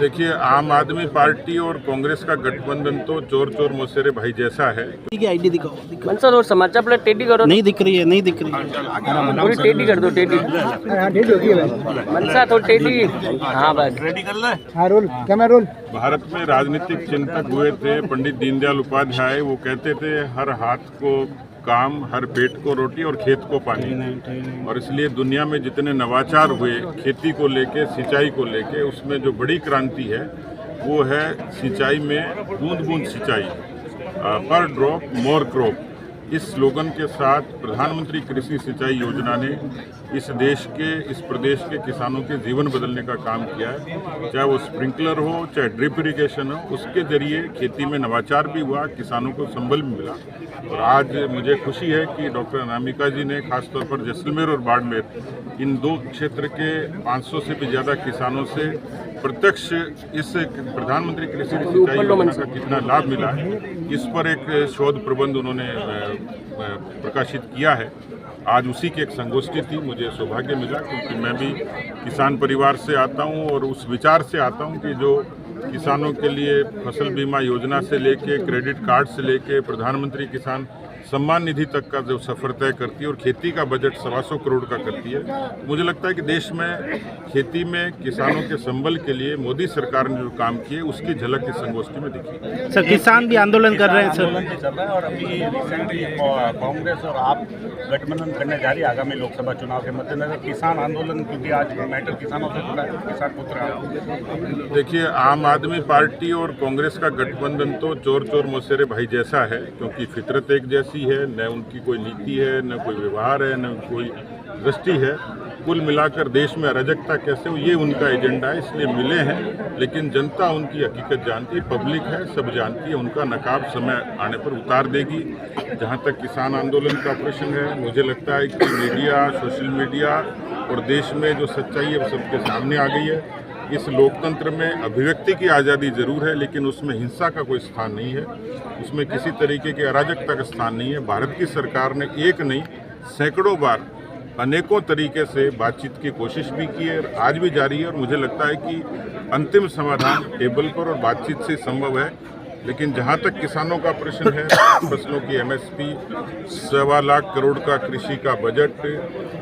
देखिए, आम आदमी पार्टी और कांग्रेस का गठबंधन तो चोर चोर मौसेरे भाई जैसा है। ठीक है, आईडी दिखाओ। मनसर और समाचार प्लेट टेढ़ी करो। नहीं दिख रही है, नहीं दिख रही है। थोड़ी टेढ़ी कर दो, टेढ़ी। मनसा थोड़ी टेढ़ी। हाँ बस रेडी कर ले। हाँ रोल, कैमरा रोल। भारत में राजनीतिक चिंतक हुए थे पंडित दीनदयाल उपाध्याय। वो कहते थे हर हाथ को काम, हर पेट को रोटी और खेत को पानी। और इसलिए दुनिया में जितने नवाचार हुए खेती को लेके, सिंचाई को लेके, उसमें जो बड़ी क्रांति है वो है सिंचाई में बूंद बूंद सिंचाई, पर ड्रॉप मोर क्रॉप। इस स्लोगन के साथ प्रधानमंत्री कृषि सिंचाई योजना ने इस प्रदेश के किसानों के जीवन बदलने का काम किया है। चाहे वो स्प्रिंकलर हो, चाहे ड्रिप इरिगेशन हो, उसके जरिए खेती में नवाचार भी हुआ, किसानों को संबल भी मिला। और आज मुझे खुशी है कि डॉक्टर अनामिका जी ने खासतौर पर जैसलमेर और बाड़मेर इन दो क्षेत्र के 500 से भी ज़्यादा किसानों से प्रत्यक्ष इस प्रधानमंत्री कृषि सिंचाई योजना का कितना लाभ मिला है, इस पर एक शोध प्रबंध उन्होंने प्रकाशित किया है। आज उसी की एक संगोष्ठी थी। मुझे सौभाग्य मिला क्योंकि मैं भी किसान परिवार से आता हूं और उस विचार से आता हूं कि जो किसानों के लिए फसल बीमा योजना से लेके, क्रेडिट कार्ड से लेके, प्रधानमंत्री किसान सम्मान निधि तक का जो सफर तय करती है और खेती का बजट 125 करोड़ का करती है, मुझे लगता है कि देश में खेती में किसानों के संबल के लिए मोदी सरकार ने जो काम किए उसकी झलक इस संगोष्ठी में दिखी। सर, किसान भी आंदोलन कर रहे हैं सर। आंदोलन चल रहा है और अभी रिसेंटली कांग्रेस और आप गठबंधन करने जा रही है आगामी लोकसभा चुनाव के मद्देनजर। किसान आंदोलन, क्योंकि आज मैटर किसानों से जुड़ा है, किसान पुत्र। देखिए, आम आदमी पार्टी और कांग्रेस का गठबंधन तो चोर चोर मौसेरे भाई जैसा है, क्योंकि फितरत एक जैसी है, न उनकी कोई नीति है, न कोई व्यवहार है, न कोई दृष्टि है। कुल मिलाकर देश में अराजकता कैसे हो, ये उनका एजेंडा है, इसलिए मिले हैं। लेकिन जनता उनकी हकीकत जानती है, पब्लिक है, सब जानती है। उनका नकाब समय आने पर उतार देगी। जहाँ तक किसान आंदोलन का प्रश्न है, मुझे लगता है कि मीडिया, सोशल मीडिया और देश में जो सच्चाई है वो सबके सामने आ गई है। इस लोकतंत्र में अभिव्यक्ति की आज़ादी जरूर है, लेकिन उसमें हिंसा का कोई स्थान नहीं है, उसमें किसी तरीके के अराजकता का स्थान नहीं है। भारत की सरकार ने एक नहीं, सैकड़ों बार अनेकों तरीके से बातचीत की कोशिश भी की है, आज भी जारी है। और मुझे लगता है कि अंतिम समाधान टेबल पर और बातचीत से संभव है। लेकिन जहाँ तक किसानों का प्रश्न है, फसलों की MSP, 1.25 लाख करोड़ का कृषि का बजट,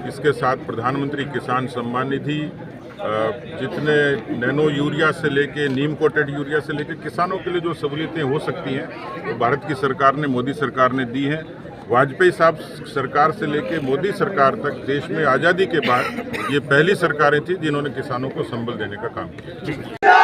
इसके साथ प्रधानमंत्री किसान सम्मान निधि, जितने नैनो यूरिया से लेके, नीम कोटेड यूरिया से लेके किसानों के लिए जो सहूलियतें हो सकती हैं, तो भारत की सरकार ने, मोदी सरकार ने दी हैं। वाजपेयी साहब सरकार से लेके मोदी सरकार तक देश में आज़ादी के बाद ये पहली सरकारें थी जिन्होंने किसानों को संबल देने का काम किया।